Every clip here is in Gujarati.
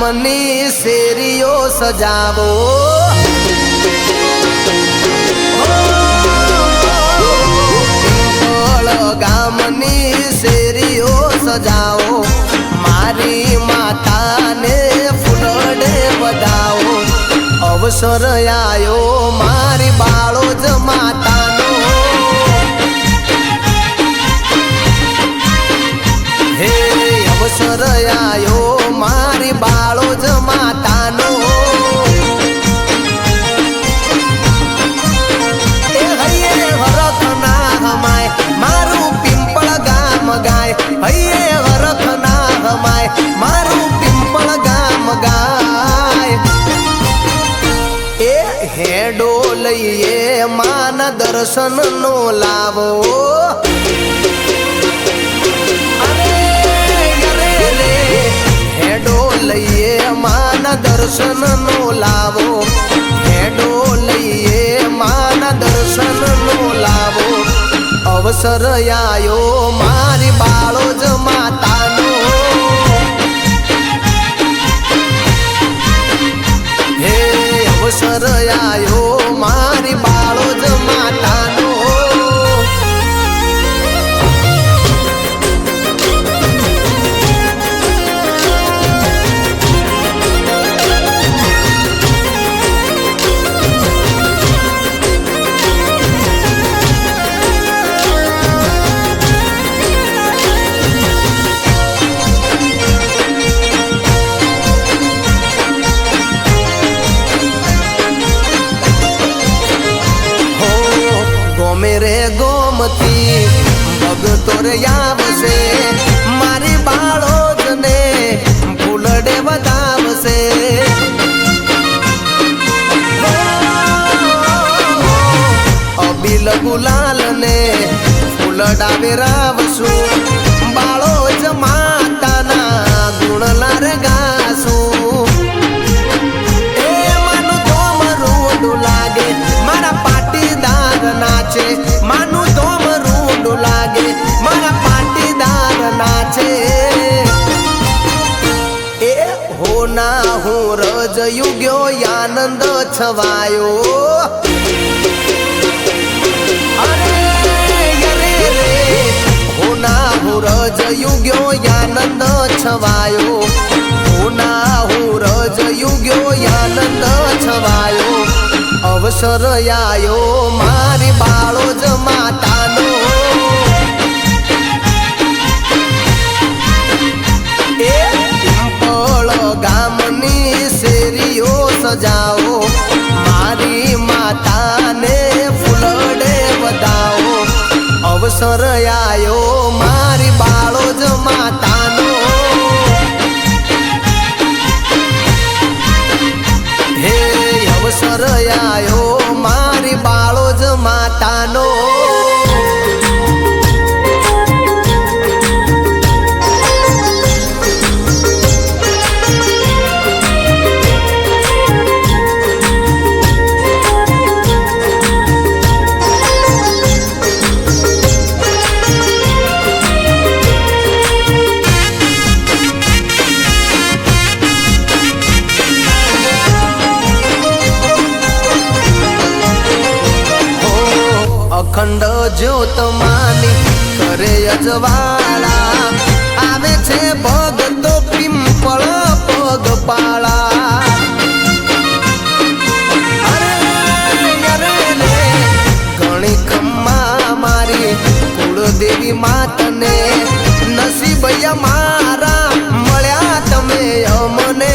ગામની શેરીઓ સજાવો ગામની શેરીઓ સજાવો મારી માતાને ફૂલડે વધાવો અવસર આયો મારી બાળો જ માતાનો હે અવસર આયો મારી બાળો જ માતાનો એ હૈયે હરખ ના હમાય મારું પિંપળ ગામ ગાય હૈયે હરખ ના હમાય મારું પિંપળ ગામ ગાય એ હેડો લઈએ માન દર્શન નો લાવો હેડો લઈએ માન દર્શન નો લાવો હેડો લઈએ માન દર્શન નો લાવો અવસર આયો મારી બાળો જ માતાનો હે અવસર આયો મારી બાળો જ માતાનો મેરે ગોમતી ભગતો રે આવશે મારી બાળો જ ને ફૂલડે વધાવશે અબીલ ગુલાલ ને ફૂલડા વેરાવશું બાળો જ માતાના ગુણલા રે ગાશું એ માનું તો મરું લાગે મારા પાટીદાર નાચે માનું ધોમ રૂડું લાગે મારા પાટીદાર નાચે એ હોના હું રજ યુગ્યો આનંદ છવાયો અરે અરે રે હોના હું રજ યુગ્યો આનંદ છવાયો હોના હું રજ યુગ્યો આનંદ છવાયો અવસર આયો મારી બાળો જ માતાનો એ પિંપળ ગામની શેરીઓ સજાવો મારી માતાને ફૂલડે વધાવો અવસર આયો મારી બાળો જ માતાનો હે અવસર આયો મારી બાળો જ માતાનો અખંડ જ્યોત માની કરે અજવાળા આવે છે ભગતો પિંપળ પગપાળા અરે અરે રે ઘણી ખમ્મા મારી કુળદેવી માતને નસીબૈયા મારા મળ્યા તમે અમને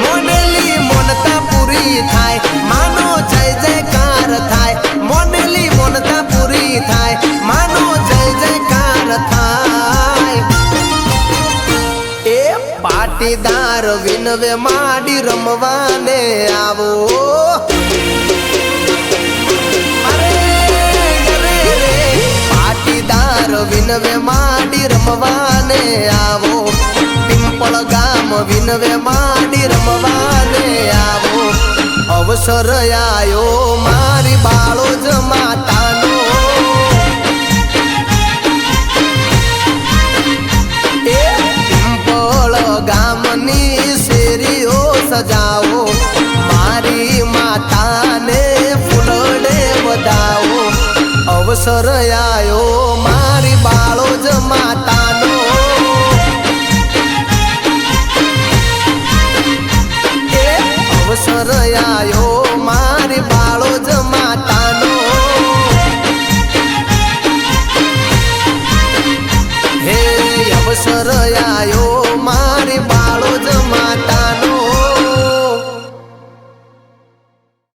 મોનેલી મોનતા પૂરી થાય માનો જય જયકાર થાય મોનેલી મોનતા પૂરી થાય માનો જય જયકાર થાય એ પાટીદાર વિનવે માડી રમવાને આવો અરે અરે રે પાટીદાર વિનવે માડી રમવાને આવો પિંપળ ગામ વિનવે માડી રમવાને આવો અવસર આયો મારી બાળો જ માતાનો એ પિંપળ ગામ અવસર આયો